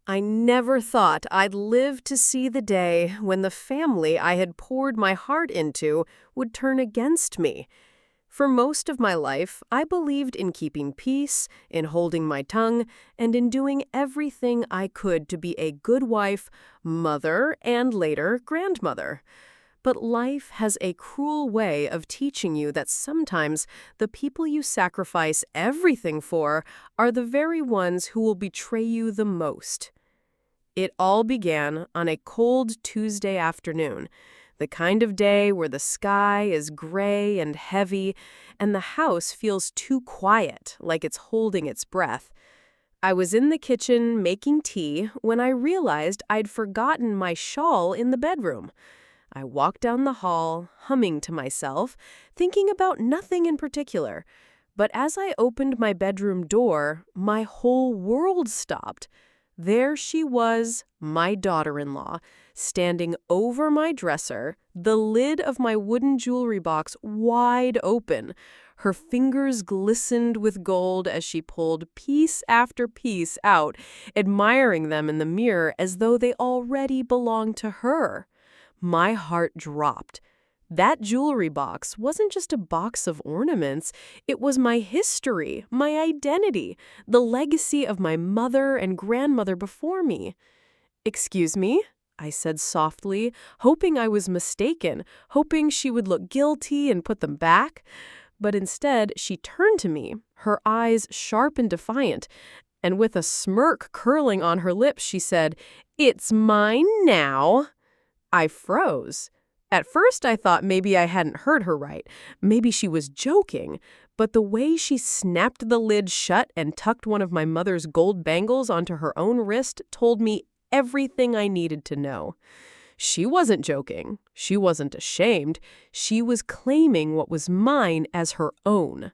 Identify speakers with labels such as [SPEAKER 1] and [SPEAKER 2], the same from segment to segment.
[SPEAKER 1] I never thought I'd live to see the day when the family I had poured my heart into would turn against me. For most of my life, I believed in keeping peace, in holding my tongue, and in doing everything I could to be a good wife, mother, and later grandmother. But life has a cruel way of teaching you that sometimes the people you sacrifice everything for are the very ones who will betray you the most. It all began on a cold Tuesday afternoon, the kind of day where the sky is gray and heavy and the house feels too quiet, like it's holding its breath. I was in the kitchen making tea when I realized I'd forgotten my shawl in the bedroom. I walked down the hall, humming to myself, thinking about nothing in particular. But as I opened my bedroom door, my whole world stopped. There she was, my daughter-in-law, standing over my dresser, the lid of my wooden jewelry box wide open. Her fingers glistened with gold as she pulled piece after piece out, admiring them in the mirror as though they already belonged to her. My heart dropped. That jewelry box wasn't just a box of ornaments. It was my history, my identity, the legacy of my mother and grandmother before me. "Excuse me?" I said softly, hoping I was mistaken, hoping she would look guilty and put them back. But instead, she turned to me, her eyes sharp and defiant, and with a smirk curling on her lips, she said, "It's mine now." I froze. At first, I thought maybe I hadn't heard her right. Maybe she was joking. But the way she snapped the lid shut and tucked one of my mother's gold bangles onto her own wrist told me everything I needed to know. She wasn't joking. She wasn't ashamed. She was claiming what was mine as her own.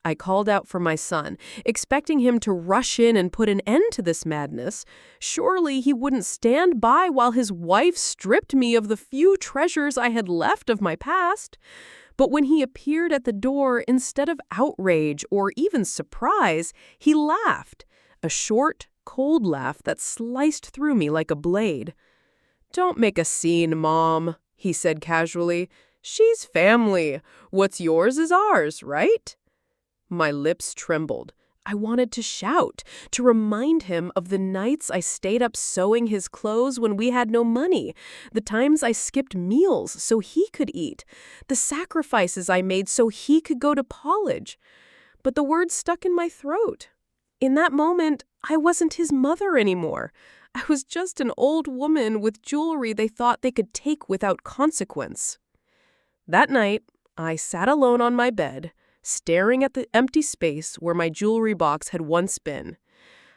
[SPEAKER 1] I called out for my son, expecting him to rush in and put an end to this madness. Surely he wouldn't stand by while his wife stripped me of the few treasures I had left of my past. But when he appeared at the door, instead of outrage or even surprise, he laughed, a short, cold laugh that sliced through me like a blade. "Don't make a scene, Mom," he said casually. "She's family. What's yours is ours, right?" My lips trembled. I wanted to shout, to remind him of the nights I stayed up sewing his clothes when we had no money, the times I skipped meals so he could eat, the sacrifices I made so he could go to college. But the words stuck in my throat. In that moment, I wasn't his mother anymore. I was just an old woman with jewelry they thought they could take without consequence. That night, I sat alone on my bed, staring at the empty space where my jewelry box had once been.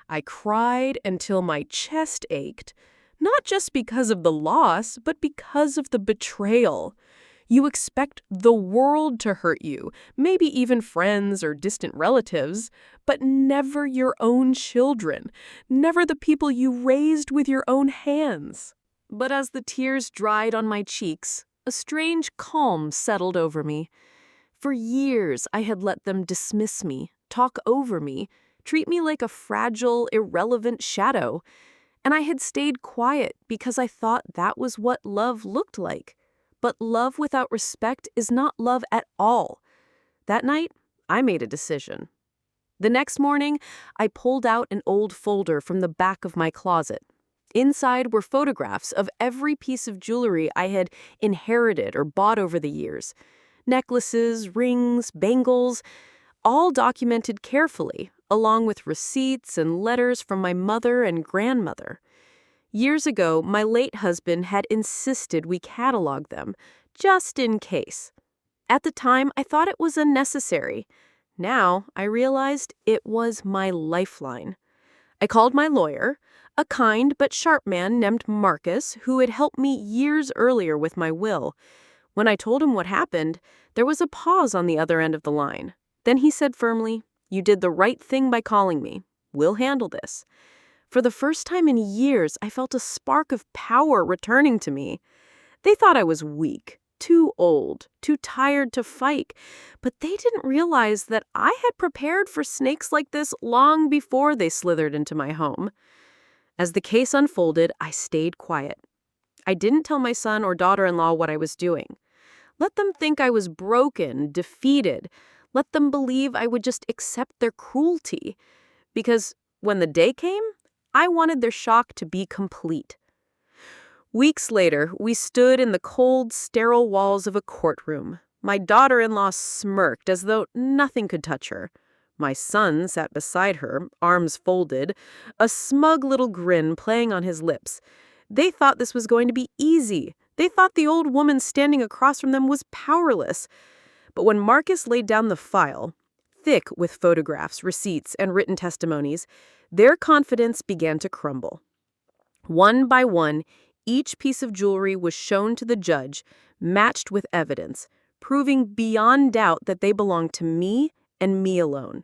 [SPEAKER 1] I cried until my chest ached, not just because of the loss, but because of the betrayal. You expect the world to hurt you, maybe even friends or distant relatives, but never your own children, never the people you raised with your own hands. But as the tears dried on my cheeks, a strange calm settled over me. For years, I had let them dismiss me, talk over me, treat me like a fragile, irrelevant shadow. And I had stayed quiet because I thought that was what love looked like. But love without respect is not love at all. That night, I made a decision. The next morning, I pulled out an old folder from the back of my closet. Inside were photographs of every piece of jewelry I had inherited or bought over the years. Necklaces, rings, bangles, all documented carefully, along with receipts and letters from my mother and grandmother. Years ago, my late husband had insisted we catalog them, just in case. At the time, I thought it was unnecessary. Now, I realized it was my lifeline. I called my lawyer, a kind but sharp man named Marcus, who had helped me years earlier with my will. When I told him what happened, there was a pause on the other end of the line. Then he said firmly, "You did the right thing by calling me. We'll handle this." For the first time in years, I felt a spark of power returning to me. They thought I was weak, too old, too tired to fight, but they didn't realize that I had prepared for snakes like this long before they slithered into my home. As the case unfolded, I stayed quiet. I didn't tell my son or daughter-in-law what I was doing. Let them think I was broken, defeated. Let them believe I would just accept their cruelty. Because when the day came, I wanted their shock to be complete. Weeks later, we stood in the cold, sterile walls of a courtroom. My daughter-in-law smirked as though nothing could touch her. My son sat beside her, arms folded, a smug little grin playing on his lips. They thought this was going to be easy. They thought the old woman standing across from them was powerless. But when Marcus laid down the file, thick with photographs, receipts, and written testimonies, their confidence began to crumble. One by one, each piece of jewelry was shown to the judge, matched with evidence, proving beyond doubt that they belonged to me and me alone.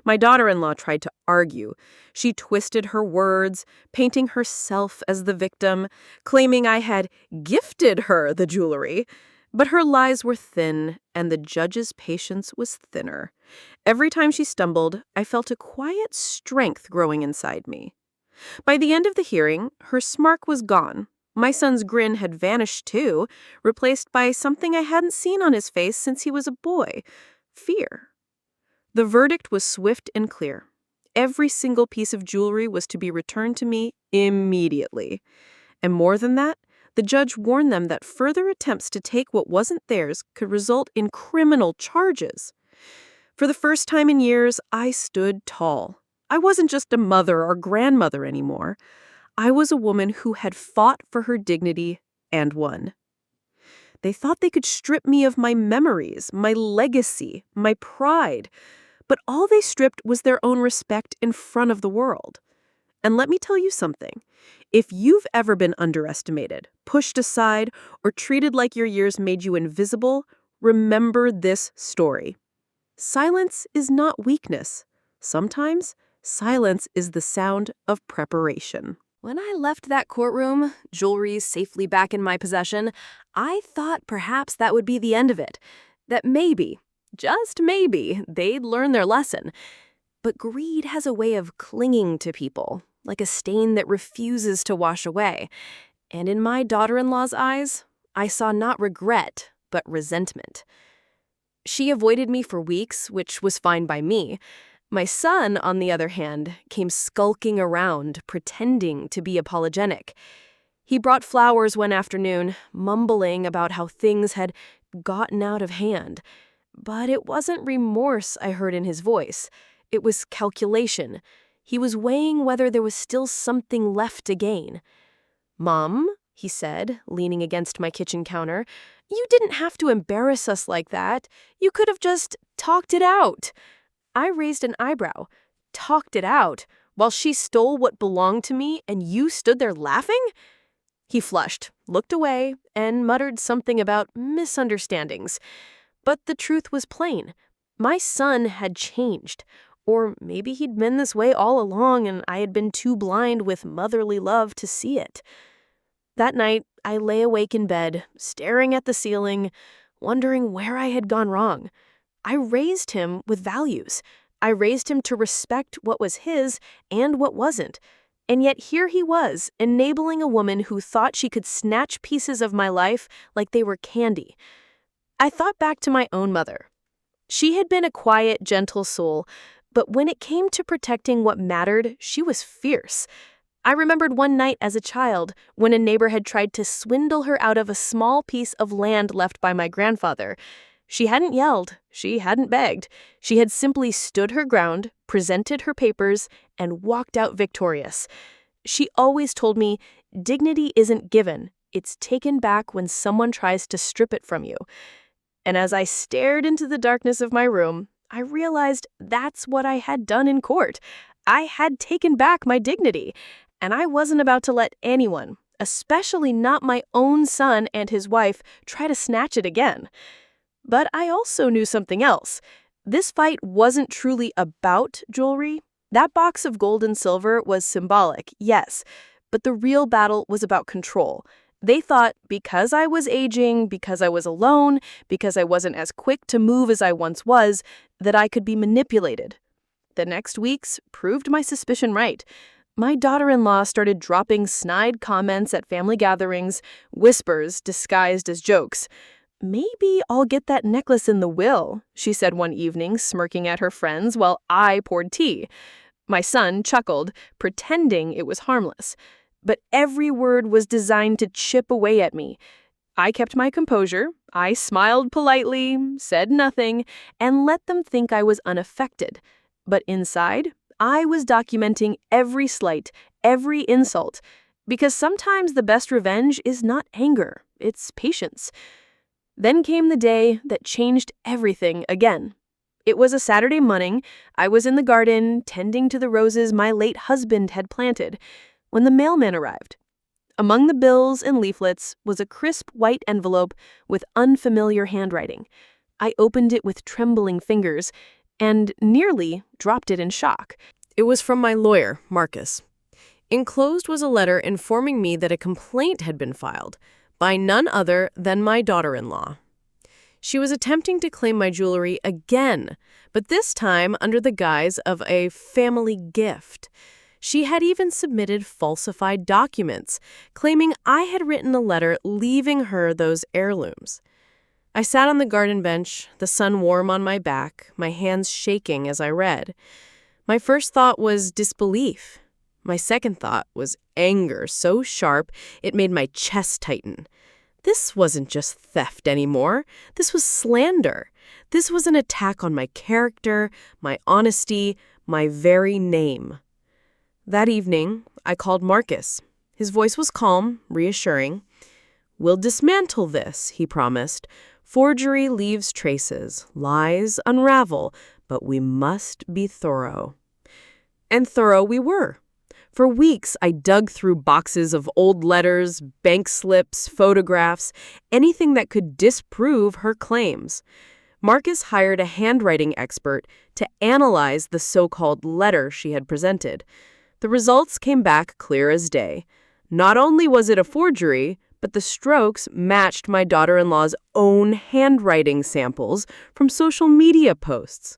[SPEAKER 1] My daughter-in-law tried to argue. She twisted her words, painting herself as the victim, claiming I had gifted her the jewelry. But her lies were thin, and the judge's patience was thinner. Every time she stumbled, I felt a quiet strength growing inside me. By the end of the hearing, her smirk was gone. My son's grin had vanished too, replaced by something I hadn't seen on his face since he was a boy: fear. The verdict was swift and clear. Every single piece of jewelry was to be returned to me immediately. And more than that, the judge warned them that further attempts to take what wasn't theirs could result in criminal charges. For the first time in years, I stood tall. I wasn't just a mother or grandmother anymore. I was a woman who had fought for her dignity and won. They thought they could strip me of my memories, my legacy, my pride. But all they stripped was their own respect in front of the world. And let me tell you something. If you've ever been underestimated, pushed aside, or treated like your years made you invisible, remember this story. Silence is not weakness. Sometimes, silence is the sound of preparation. When I left that courtroom, jewelry safely back in my possession, I thought perhaps that would be the end of it. That maybe, just maybe, they'd learn their lesson. But greed has a way of clinging to people, like a stain that refuses to wash away. And in my daughter-in-law's eyes, I saw not regret, but resentment. She avoided me for weeks, which was fine by me. My son, on the other hand, came skulking around, pretending to be apologetic. He brought flowers one afternoon, mumbling about how things had gotten out of hand. But it wasn't remorse I heard in his voice. It was calculation. He was weighing whether there was still something left to gain. "Mom," he said, leaning against my kitchen counter, "you didn't have to embarrass us like that. You could have just talked it out." I raised an eyebrow. Talked it out, while she stole what belonged to me and you stood there laughing? He flushed, looked away, and muttered something about misunderstandings. But the truth was plain. My son had changed. Or maybe he'd been this way all along and I had been too blind with motherly love to see it. That night, I lay awake in bed, staring at the ceiling, wondering where I had gone wrong. I raised him with values. I raised him to respect what was his and what wasn't. And yet here he was, enabling a woman who thought she could snatch pieces of my life like they were candy. I thought back to my own mother. She had been a quiet, gentle soul, but when it came to protecting what mattered, she was fierce. I remembered one night as a child when a neighbor had tried to swindle her out of a small piece of land left by my grandfather. She hadn't yelled, she hadn't begged. She had simply stood her ground, presented her papers, and walked out victorious. She always told me, dignity isn't given, it's taken back when someone tries to strip it from you. And as I stared into the darkness of my room, I realized that's what I had done in court. I had taken back my dignity, and I wasn't about to let anyone, especially not my own son and his wife, try to snatch it again. But I also knew something else. This fight wasn't truly about jewelry. That box of gold and silver was symbolic, yes, but the real battle was about control. They thought because I was aging, because I was alone, because I wasn't as quick to move as I once was, that I could be manipulated. The next weeks proved my suspicion right.
[SPEAKER 2] My daughter-in-law started dropping snide comments at family gatherings, whispers disguised as jokes. "Maybe I'll get that necklace in the will," she said one evening, smirking at her friends while I poured tea. My son chuckled, pretending it was harmless. But every word was designed to chip away at me. I kept my composure, I smiled politely, said nothing, and let them think I was unaffected. But inside, I was documenting every slight, every insult, because sometimes the best revenge is not anger, it's patience. Then came the day that changed everything again. It was a Saturday morning. I was in the garden, tending to the roses my late husband had planted, when the mailman arrived. Among the bills and leaflets was a crisp white envelope with unfamiliar handwriting. I opened it with trembling fingers and nearly dropped it in shock.
[SPEAKER 1] It was from my lawyer, Marcus. Enclosed was a letter informing me that a complaint had been filed by none other than my daughter-in-law. She was attempting to claim my jewelry again, but this time under the guise of a family gift. She had even submitted falsified documents, claiming I had written a letter leaving her those heirlooms. I sat on the garden bench, the sun warm on my back, my hands shaking as I read. My first thought was disbelief. My second thought was anger so sharp it made my chest tighten. This wasn't just theft anymore. This was slander. This was an attack on my character, my honesty, my very name. That evening, I called Marcus. His voice was calm, reassuring. "We'll dismantle this," he promised. "Forgery leaves traces, lies unravel, but we must be thorough." And thorough we were. For weeks, I dug through boxes of old letters, bank slips, photographs, anything that could disprove her claims. Marcus hired a handwriting expert to analyze the so-called letter she had presented. The results came back clear as day. Not only was it a forgery, but the strokes matched my daughter-in-law's own handwriting samples from social media posts.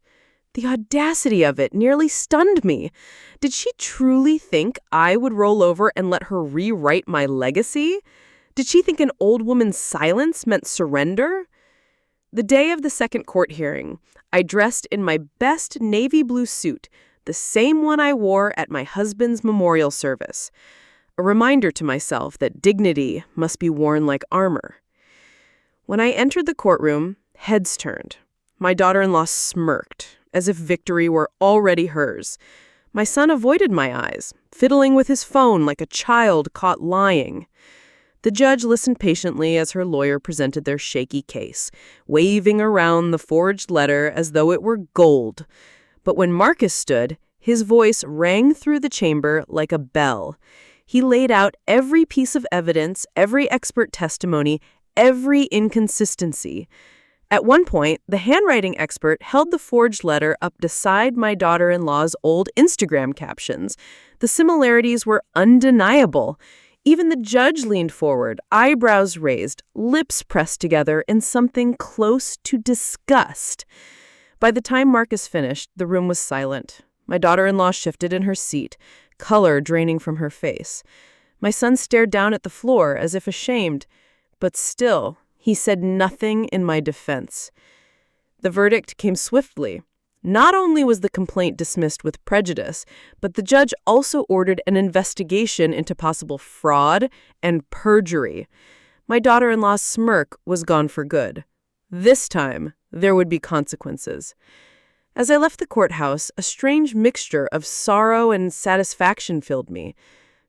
[SPEAKER 1] The audacity of it nearly stunned me. Did she truly think I would roll over and let her rewrite my legacy? Did she think an old woman's silence meant surrender? The day of the second court hearing, I dressed in my best navy blue suit, the same one I wore at my husband's memorial service. A reminder to myself that dignity must be worn like armor. When I entered the courtroom, heads turned. My daughter-in-law smirked, as if victory were already hers. My son avoided my eyes, fiddling with his phone like a child caught lying. The judge listened patiently as her lawyer presented their shaky case, waving around the forged letter as though it were gold. But when Marcus stood, his voice rang through the chamber like a bell. He laid out every piece of evidence, every expert testimony, every inconsistency. At one point, the handwriting expert held the forged letter up beside my daughter-in-law's old Instagram captions. The similarities were undeniable. Even the judge leaned forward, eyebrows raised, lips pressed together in something close to disgust. By the time Marcus finished, the room was silent. My daughter-in-law shifted in her seat, color draining from her face. My son stared down at the floor as if ashamed, but still, he said nothing in my defense. The verdict came swiftly. Not only was the complaint dismissed with prejudice, but the judge also ordered an investigation into possible fraud and perjury. My daughter-in-law's smirk was gone for good. This time, there would be consequences. As I left the courthouse, a strange mixture of sorrow and satisfaction filled me.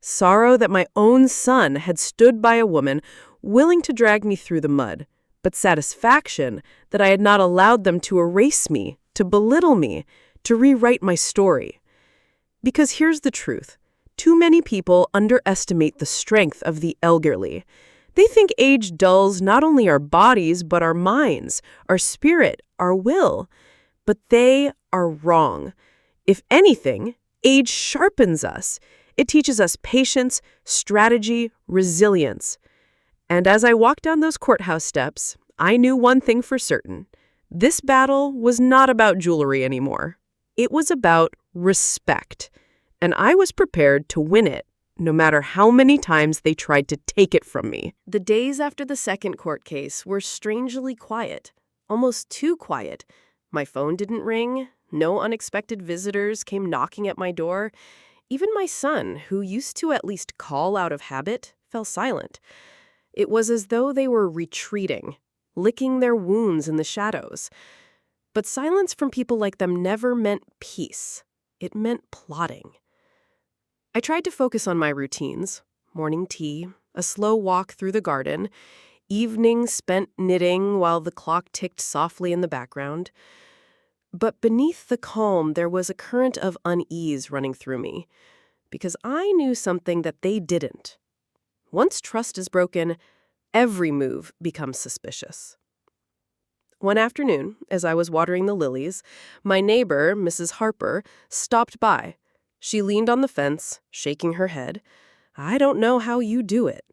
[SPEAKER 1] Sorrow that my own son had stood by a woman willing to drag me through the mud, but satisfaction that I had not allowed them to erase me, to belittle me, to rewrite my story. Because here's the truth. Too many people underestimate the strength of the elderly. They think age dulls not only our bodies, but our minds, our spirit, our will. But they are wrong. If anything, age sharpens us. It teaches us patience, strategy, resilience. And as I walked down those courthouse steps, I knew one thing for certain. This battle was not about jewelry anymore. It was about respect.
[SPEAKER 3] and I was prepared to win it, no matter how many times they tried to take it from me.
[SPEAKER 1] The days after the second court case were strangely quiet, almost too quiet. My phone didn't ring, no unexpected visitors came knocking at my door. Even my son, who used to at least call out of habit, fell silent. It was as though they were retreating, licking their wounds in the shadows. But silence from people like them never meant peace. It meant plotting. I tried to focus on my routines: morning tea, a slow walk through the garden, evening spent knitting while the clock ticked softly in the background. But beneath the calm, there was a current of unease running through me, because I knew something that they didn't. Once trust is broken, every move becomes suspicious. One afternoon, as I was watering the lilies, my neighbor, Mrs. Harper, stopped by. She leaned on the fence, shaking her head. "I don't know how you do it.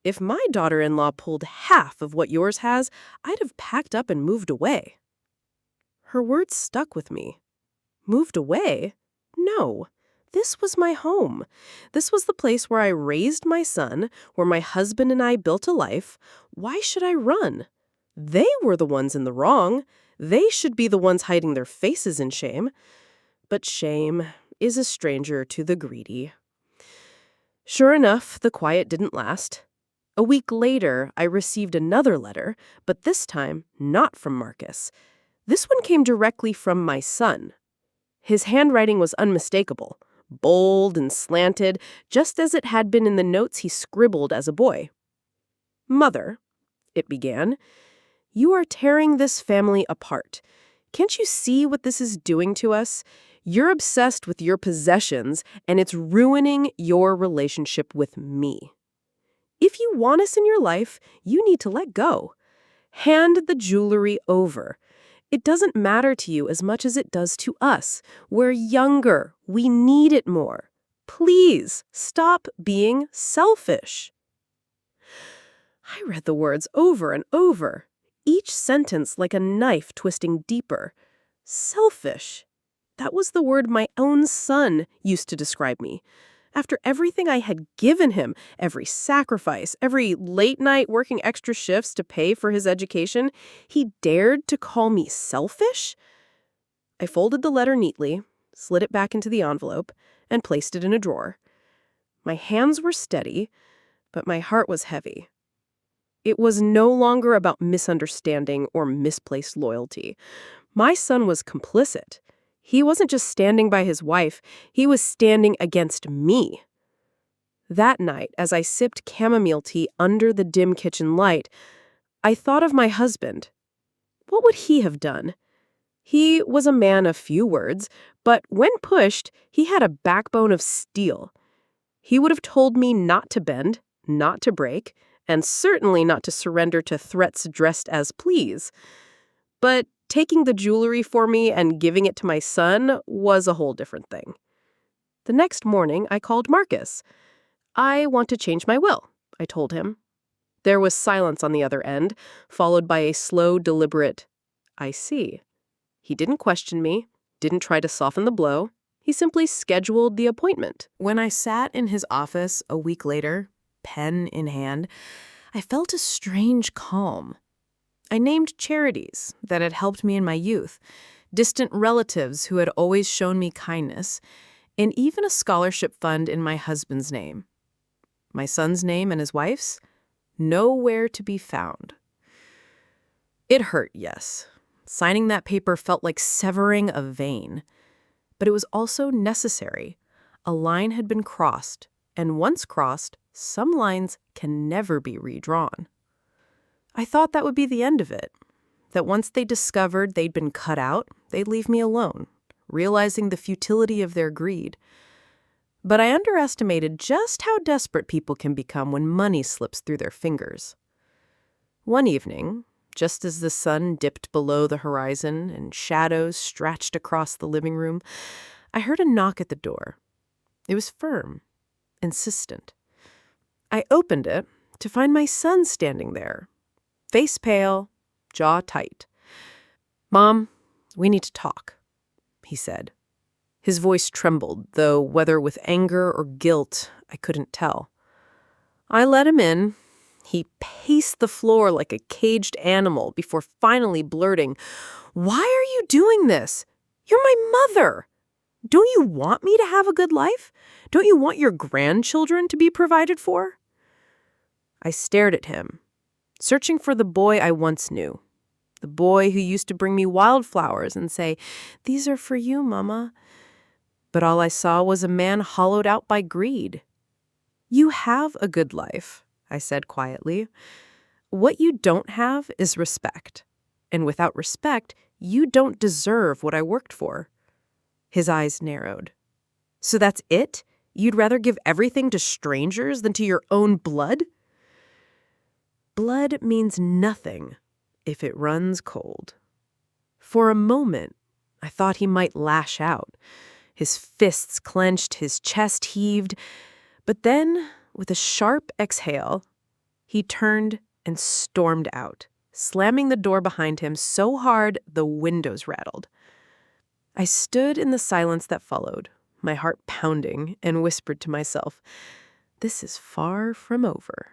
[SPEAKER 1] If my daughter-in-law pulled half of what yours has, I'd have packed up and moved away." Her words stuck with me. Moved away? No. This was my home. This was the place where I raised my son, where my husband and I built a life. Why should I run? They were the ones in the wrong. They should be the ones hiding their faces in shame. But shame is a stranger to the greedy. Sure enough, the quiet didn't last. A week later, I received another letter, but this time not from Marcus. This one came directly from my son. His handwriting was unmistakable, bold and slanted, just as it had been in the notes he scribbled as a boy. "Mother," it began, "you are tearing this family apart. Can't you see what this is doing to us? You're obsessed with your possessions, and it's ruining your relationship with me. If you want us in your life, you need to let go. Hand the jewelry over. It doesn't matter to you as much as it does to us. We're younger. We need it more. Please stop being selfish." I read the words over and over, each sentence like a knife twisting deeper. Selfish. That was the word my own son used to describe me. After everything I had given him, every sacrifice, every late night working extra shifts to pay for his education, he dared to call me selfish? I folded the letter neatly, slid it back into the envelope, and placed it in a drawer. My hands were steady, but my heart was heavy. It was no longer about misunderstanding or misplaced loyalty. My son was complicit. He wasn't just standing by his wife, he was standing against me. That night, as I sipped chamomile tea under the dim kitchen light, I thought of my husband. What would he have done? He was a man of few words, but when pushed, he had a backbone of steel. He would have told me not to bend, not to break, and certainly not to surrender to threats dressed as pleas. But taking the jewelry for me and giving it to my son was a whole different thing. The next morning, I called Marcus. "I want to change my will," I told him. There was silence on the other end, followed by a slow, deliberate, "I see." He didn't question me, didn't try to soften the blow. He simply scheduled the appointment. When I sat in his office a week later, pen in hand, I felt a strange calm. I named charities that had helped me in my youth, distant relatives who had always shown me kindness, and even a scholarship fund in my husband's name. My son's name and his wife's? Nowhere to be found. It hurt, yes. Signing that paper felt like severing a vein. But it was also necessary. A line had been crossed, and once crossed, some lines can never be redrawn. I thought that would be the end of it, that once they discovered they'd been cut out, they'd leave me alone, realizing the futility of their greed. But I underestimated just how desperate people can become when money slips through their fingers. One evening, just as the sun dipped below the horizon and shadows stretched across the living room, I heard a knock at the door. It was firm, insistent. I opened it to find my son standing there, face pale, jaw tight. "Mom, we need to talk," he said.
[SPEAKER 3] His voice trembled, though whether with anger or guilt, I couldn't tell. I let him in. He paced the floor like a caged animal before finally blurting, "Why are you doing this? You're my mother. Don't you want me to have a good life? Don't you want your grandchildren to be provided for?" I stared at him, searching for the boy I once knew. The boy who used to bring me wildflowers and say, "These are for you, Mama." But all I saw was a man hollowed out by greed. "You have a good life," I said quietly. "What you don't have is respect. And without respect, you don't deserve what I worked for." His eyes narrowed. "So that's it? You'd rather give everything to strangers than to your own blood?" Blood means nothing if it runs cold. For a moment, I thought he might lash out. His fists clenched, his chest heaved. But then, with a sharp exhale, he turned and stormed out, slamming the door behind him so hard the windows rattled. I stood in the silence that followed, my heart pounding, and whispered to myself, "This is far from over."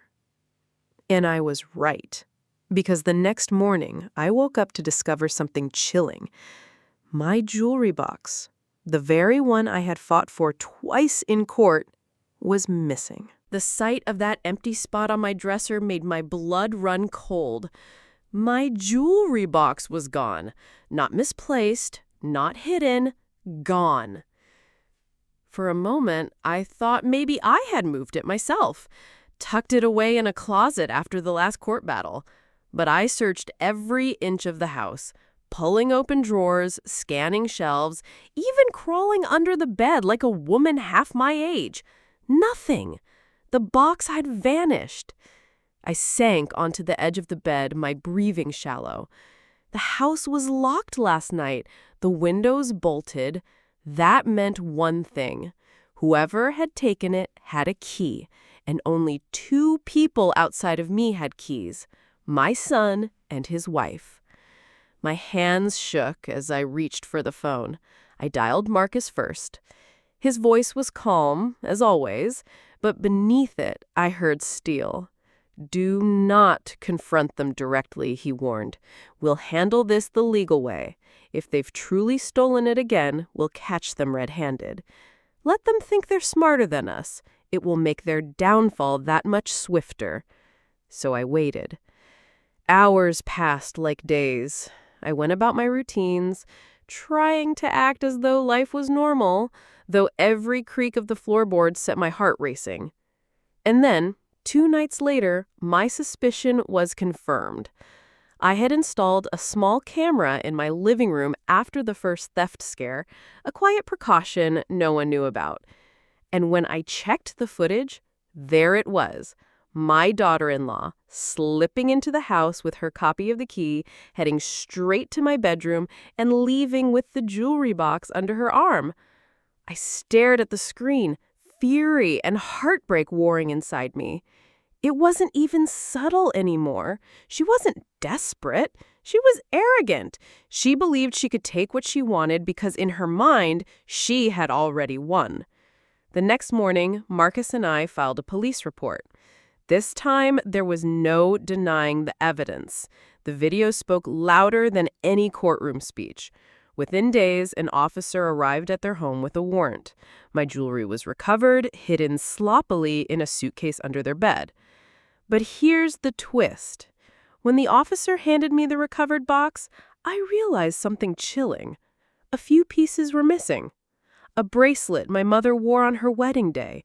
[SPEAKER 3] And I was right, because the next morning I woke up to discover something chilling. My jewelry box, the very one I had fought for twice in court, was missing. The sight of that empty spot on my dresser made my blood run cold. My jewelry box was gone. Not misplaced, not hidden, gone. For a moment, I thought maybe I had moved it myself, tucked it away in a closet after the last court battle. But I searched every inch of the house, pulling open drawers, scanning shelves, even crawling under the bed like a woman half my age. Nothing. The box had vanished. I sank onto the edge of the bed, my breathing shallow. The house was locked last night, the windows bolted. That meant one thing. Whoever had taken it had a key, and only 2 people outside of me had keys, my son and his wife. My hands shook as I reached for the phone. I dialed Marcus first. His voice was calm, as always, but beneath it I heard steel. "Do not confront them directly," he warned. "We'll handle this the legal way. If they've truly stolen it again, we'll catch them red-handed. Let them think they're smarter than us. It will make their downfall that much swifter." So I waited. Hours passed like days. I went about my routines, trying to act as though life was normal, though every creak of the floorboards set my heart racing. And then, 2 nights later, my suspicion was confirmed. I had installed a small camera in my living room after the first theft scare, a quiet precaution no one knew about. And when I checked the footage, there it was, my daughter-in-law slipping into the house with her copy of the key, heading straight to my bedroom, and leaving with the jewelry box under her arm. I stared at the screen, fury and heartbreak warring inside me. It wasn't even subtle anymore. She wasn't desperate. She was arrogant. She believed she could take what she wanted because in her mind, she had already won. The next morning, Marcus and I filed a police report. This time, there was no denying the evidence. The video spoke louder than any courtroom speech. Within days, an officer arrived at their home with a warrant. My jewelry was recovered, hidden sloppily in a suitcase under their bed. But here's the twist. When the officer handed me the recovered box, I realized something chilling. A few pieces were missing. A bracelet my mother wore on her wedding day.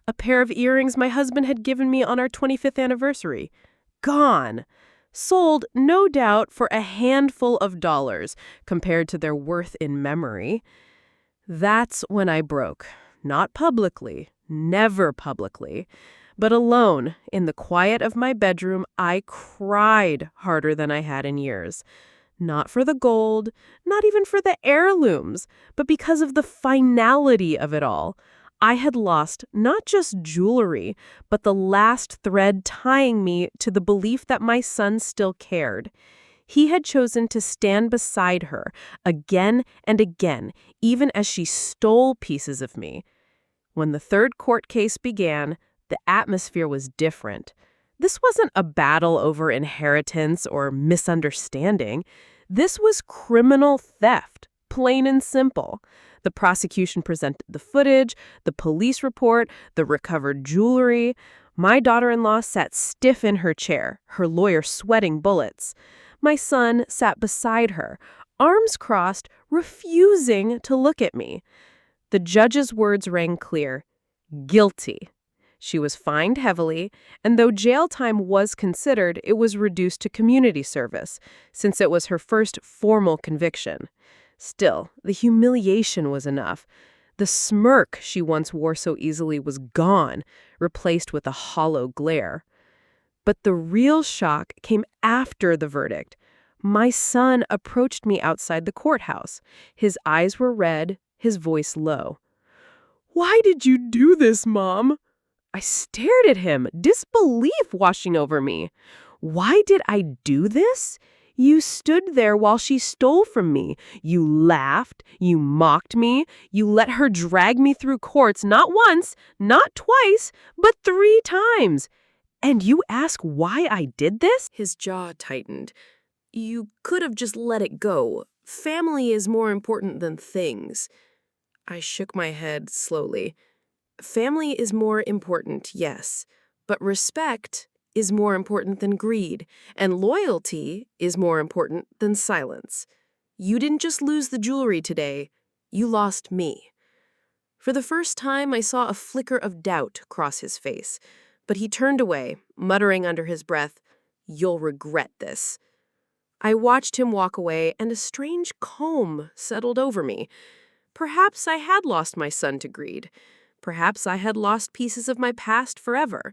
[SPEAKER 3] A pair of earrings my husband had given me on our 25th anniversary. Gone. Sold, no doubt, for a handful of dollars compared to their worth in memory. That's when I broke. Not publicly, never publicly, but alone in the quiet of my bedroom, I cried harder than I had in years. Not for the gold, not even for the heirlooms, but because of the finality of it all. I had lost not just jewelry, but the last thread tying me to the belief that my son still cared. He had chosen to stand beside her again and again, even as she stole pieces of me. When the third court case began, the atmosphere was different. This wasn't a battle over inheritance or misunderstanding. This was criminal theft, plain and simple. The prosecution presented the footage, the police report, the recovered jewelry. My daughter-in-law sat stiff in her chair, her lawyer sweating bullets. My son sat beside her, arms crossed, refusing to look at me. The judge's words rang clear: guilty. She was fined heavily, and though jail time was considered, it was reduced to community service, since it was her first formal conviction. Still, the humiliation was enough. The smirk she once wore so easily was gone, replaced with a hollow glare. But the real shock came after the verdict. My son approached me outside the courthouse. His eyes were red, his voice low. "Why did you do this, Mom?" I stared at him, disbelief washing over me. "Why did I do this? You stood there while she stole from me. You laughed, you mocked me, you let her drag me through courts not once, not twice, but 3 times. And you ask why I did this?"
[SPEAKER 1] His jaw tightened. You could have just let it go. Family is more important than things. I shook my head slowly. Family is more important, yes, but respect is more important than greed, and loyalty is more important than silence. You didn't just lose the jewelry today, you lost me. For the first time, I saw a flicker of doubt cross his face, but he turned away, muttering under his breath, "You'll regret this." I watched him walk away, and a strange calm settled over me. Perhaps I had lost my son to greed. Perhaps I had lost pieces of my past forever.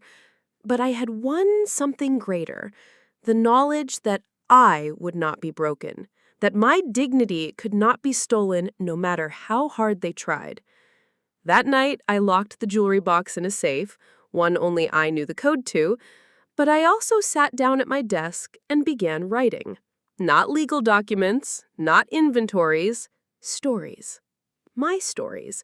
[SPEAKER 1] But I had won something greater, the knowledge that I would not be broken, that my dignity could not be stolen no matter how hard they tried. That night, I locked the jewelry box in a safe, one only I knew the code to, but I also sat down at my desk and began writing. Not legal documents, not inventories, stories. My stories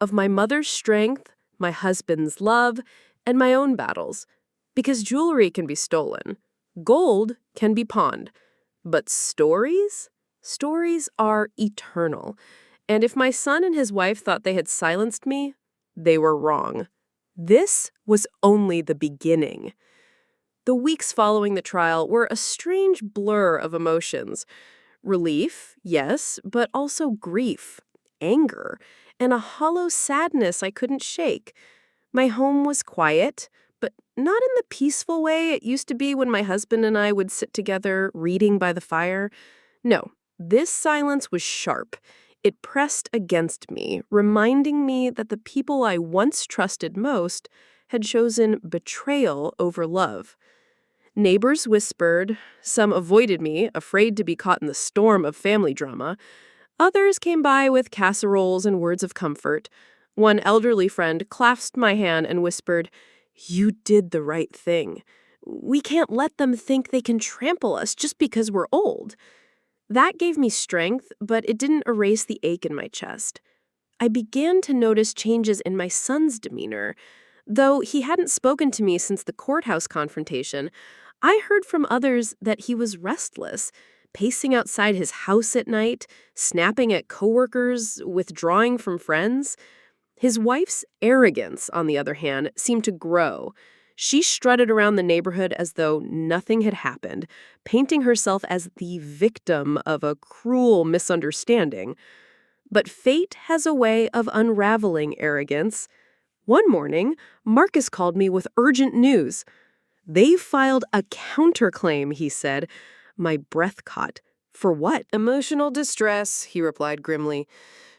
[SPEAKER 1] of my mother's strength, my husband's love, and my own battles. Because jewelry can be stolen. Gold can be pawned. But stories? Stories are eternal. And if my son and his wife thought they had silenced me, they were wrong. This was only the beginning. The weeks following the trial were a strange blur of emotions. Relief, yes, but also grief, anger, and a hollow sadness I couldn't shake. My home was quiet, but not in the peaceful way it used to be when my husband and I would sit together reading by the fire. No, this silence was sharp. It pressed against me, reminding me that the people I once trusted most had chosen betrayal over love. Neighbors whispered, some avoided me, afraid to be caught in the storm of family drama. Others came by with casseroles and words of comfort. One elderly friend clasped my hand and whispered, "You did the right thing. We can't let them think they can trample us just because we're old." That gave me strength, but it didn't erase the ache in my chest. I began to notice changes in my son's demeanor. Though he hadn't spoken to me since the courthouse confrontation, I heard from others that he was restless, pacing outside his house at night, snapping at coworkers, withdrawing from friends. His wife's arrogance, on the other hand, seemed to grow. She strutted around the neighborhood as though nothing had happened, painting herself as the victim of a cruel misunderstanding. But fate has a way of unraveling arrogance. One morning, Marcus called me with urgent news. "They've filed a counterclaim," he said. My breath caught. "For what?" "Emotional distress," he replied grimly.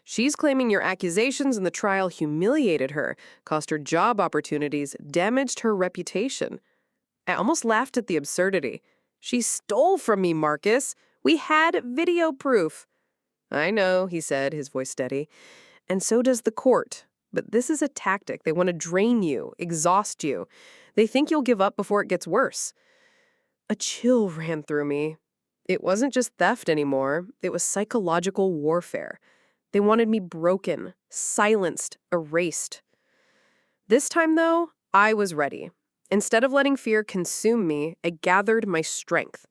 [SPEAKER 1] "She's claiming your accusations in the trial humiliated her, cost her job opportunities, damaged her reputation." I almost laughed at the absurdity. "She stole from me, Marcus. We had video proof." "I know," he said, his voice steady. "And so does the court. But this is a tactic. They want to drain you, exhaust you. They think you'll give up before it gets worse." A chill ran through me. It wasn't just theft anymore, it was psychological warfare. They wanted me broken, silenced, erased. This time, though, I was ready. Instead of letting fear consume me, I gathered my strength.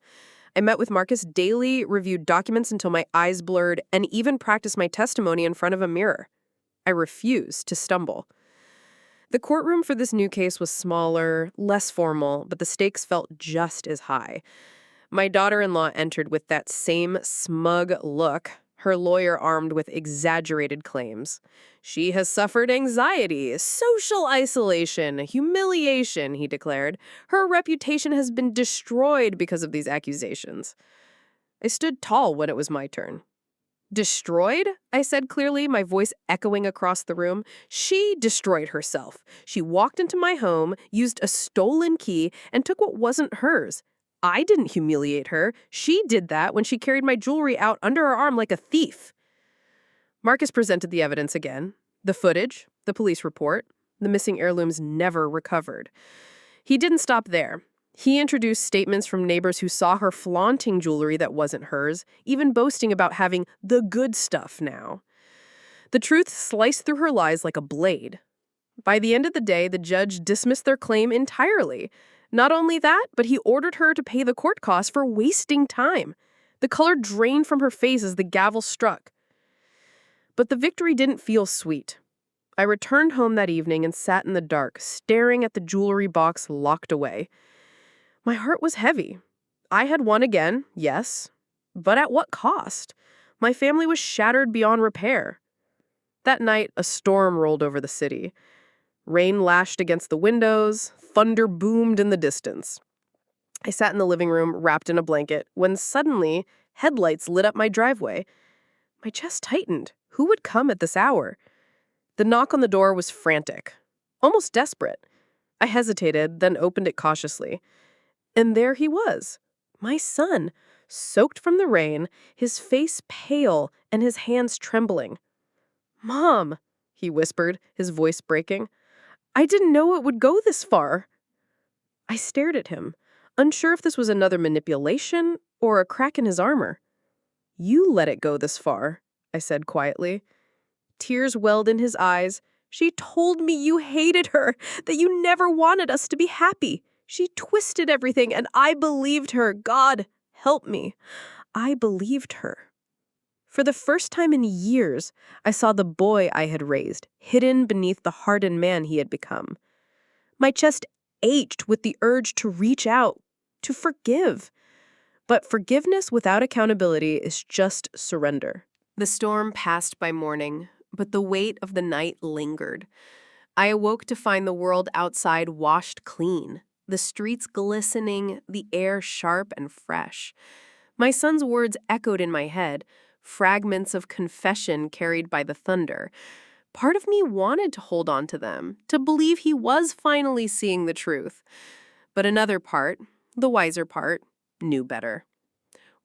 [SPEAKER 1] I met with Marcus daily, reviewed documents until my eyes blurred, and even practiced my testimony in front of a mirror. I refused to stumble. The courtroom for this new case was smaller, less formal, but the stakes felt just as high. My daughter-in-law entered with that same smug look, her lawyer armed with exaggerated claims. She has suffered anxiety, social isolation, humiliation, he declared. Her reputation has been destroyed because of these accusations. I stood tall when it was my turn. Destroyed? I said clearly, my voice echoing across the room. She destroyed herself. She walked into my home, used a stolen key, and took what wasn't hers. I didn't humiliate her. She did that when she carried my jewelry out under her arm like a thief. Marcus presented the evidence again. The footage, the police report, the missing heirlooms never recovered. He didn't stop there. He introduced statements from neighbors who saw her flaunting jewelry that wasn't hers, even boasting about having the good stuff now. The truth sliced through her lies like a blade. By the end of the day, the judge dismissed their claim entirely. Not only that, but he ordered her to pay the court costs for wasting time. The color drained from her face as the gavel struck. But the victory didn't feel sweet. I returned home that evening and sat in the dark, staring at the jewelry box locked away. My heart was heavy. I had won again, yes, but at what cost? My family was shattered beyond repair. That night, a storm rolled over the city. Rain lashed against the windows, thunder boomed in the distance. I sat in the living room, wrapped in a blanket, when suddenly, headlights lit up my driveway. My chest tightened. Who would come at this hour? The knock on the door was frantic, almost desperate. I hesitated, then opened it cautiously. And there he was, my son, soaked from the rain, his face pale and his hands trembling. "Mom," he whispered, his voice breaking. "I didn't know it would go this far." I stared at him, unsure if this was another manipulation or a crack in his armor. "You let it go this far," I said quietly. Tears welled in his eyes. "She told me you hated her, that you never wanted us to be happy. She twisted everything, and I believed her. God, help me. I believed her." For the first time in years, I saw the boy I had raised, hidden beneath the hardened man he had become. My chest ached with the urge to reach out, to forgive. But forgiveness without accountability is just surrender. The storm passed by morning, but the weight of the night lingered. I awoke to find the world outside washed clean, the streets glistening, the air sharp and fresh. My son's words echoed in my head, fragments of confession carried by the thunder. Part of me wanted to hold on to them, to believe he was finally seeing the truth. But another part, the wiser part, knew better.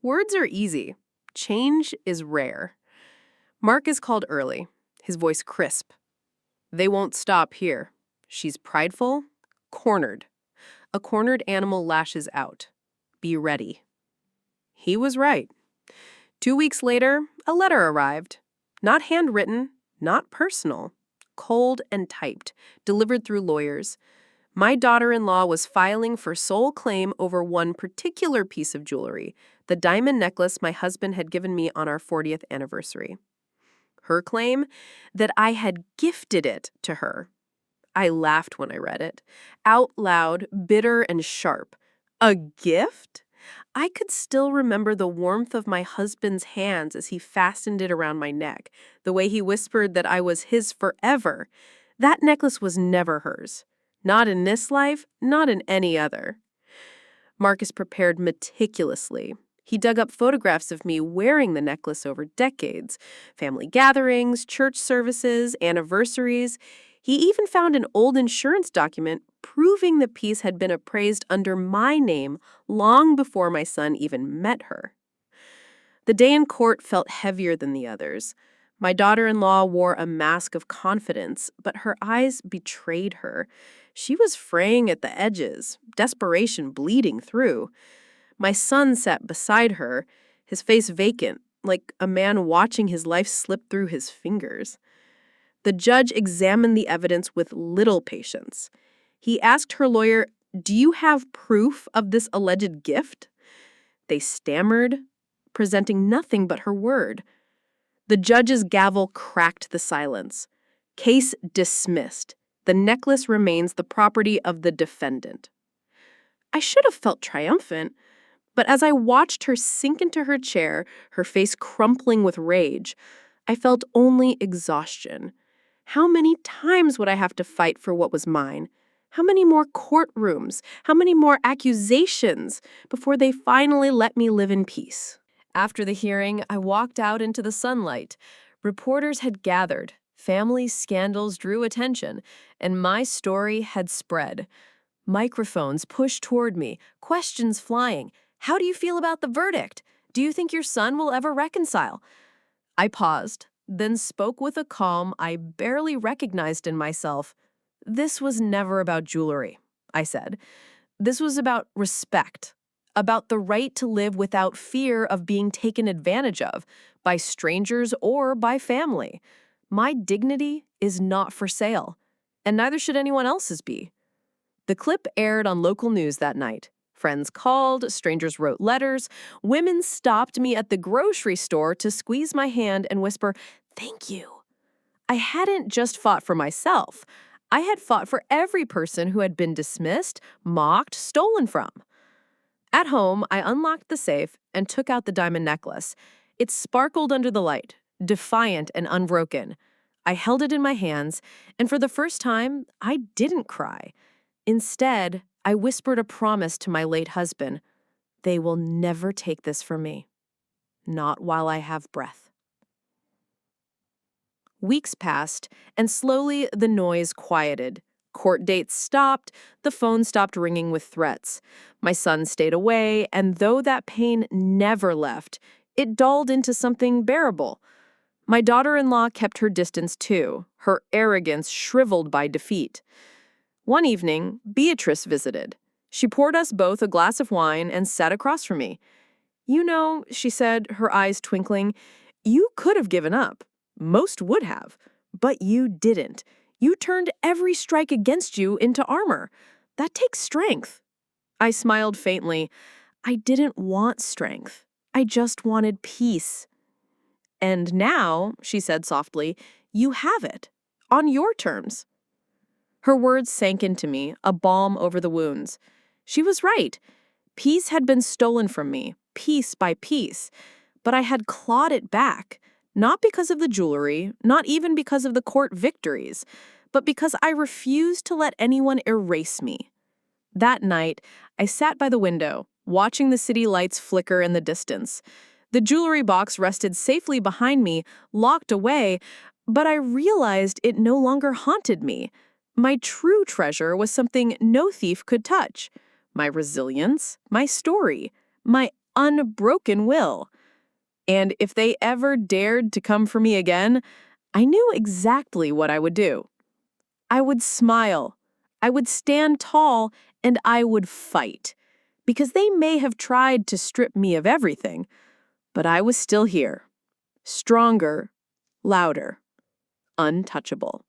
[SPEAKER 1] Words are easy. Change is rare. Marcus called early, his voice crisp. "They won't stop here. She's prideful, cornered. A cornered animal lashes out. Be ready." He was right. 2 weeks later, a letter arrived. Not handwritten, not personal. Cold and typed, delivered through lawyers. My daughter-in-law was filing for sole claim over one particular piece of jewelry, the diamond necklace my husband had given me on our 40th anniversary. Her claim? That I had gifted it to her. I laughed when I read it, out loud, bitter and sharp. A gift? I could still remember the warmth of my husband's hands as he fastened it around my neck, the way he whispered that I was his forever. That necklace was never hers. Not in this life, not in any other. Marcus prepared meticulously. He dug up photographs of me wearing the necklace over decades, family gatherings, church services, anniversaries. He even found an old insurance document proving the piece had been appraised under my name long before my son even met her. The day in court felt heavier than the others. My daughter-in-law wore a mask of confidence, but her eyes betrayed her. She was fraying at the edges, desperation bleeding through. My son sat beside her, his face vacant, like a man watching his life slip through his fingers. The judge examined the evidence with little patience. He asked her lawyer, "Do you have proof of this alleged gift?" They stammered, presenting nothing but her word. The judge's gavel cracked the silence. Case dismissed. The necklace remains the property of the defendant. I should have felt triumphant, but as I watched her sink into her chair, her face crumpling with rage, I felt only exhaustion. How many times would I have to fight for what was mine? How many more courtrooms? How many more accusations before they finally let me live in peace? After the hearing, I walked out into the sunlight. Reporters had gathered, family scandals drew attention, and my story had spread. Microphones pushed toward me, questions flying. How do you feel about the verdict? Do you think your son will ever reconcile? I paused, then spoke with a calm I barely recognized in myself. This was never about jewelry, I said. This was about respect, about the right to live without fear of being taken advantage of by strangers or by family. My dignity is not for sale, and neither should anyone else's be. The clip aired on local news that night. Friends called, strangers wrote letters, women stopped me at the grocery store to squeeze my hand and whisper, "Thank you." I hadn't just fought for myself. I had fought for every person who had been dismissed, mocked, stolen from. At home, I unlocked the safe and took out the diamond necklace. It sparkled under the light, defiant and unbroken. I held it in my hands, and for the first time, I didn't cry. Instead, I whispered a promise to my late husband. They will never take this from me. Not while I have breath. Weeks passed, and slowly the noise quieted. Court dates stopped, the phone stopped ringing with threats. My son stayed away, and though that pain never left, it dulled into something bearable. My daughter-in-law kept her distance too, her arrogance shriveled by defeat. One evening, Beatrice visited. She poured us both a glass of wine and sat across from me. "You know," she said, her eyes twinkling, "you could have given up. Most would have. But you didn't. You turned every strike against you into armor. That takes strength." I smiled faintly. I didn't want strength. I just wanted peace. "And now," she said softly, "you have it. On your terms." Her words sank into me, a balm over the wounds. She was right. Peace had been stolen from me, piece by piece, but I had clawed it back, not because of the jewelry, not even because of the court victories, but because I refused to let anyone erase me. That night, I sat by the window, watching the city lights flicker in the distance. The jewelry box rested safely behind me, locked away, but I realized it no longer haunted me. My true treasure was something no thief could touch. My resilience, my story, my unbroken will. And if they ever dared to come for me again, I knew exactly what I would do. I would smile, I would stand tall, and I would fight. Because they may have tried to strip me of everything, but I was still here. Stronger, louder, untouchable.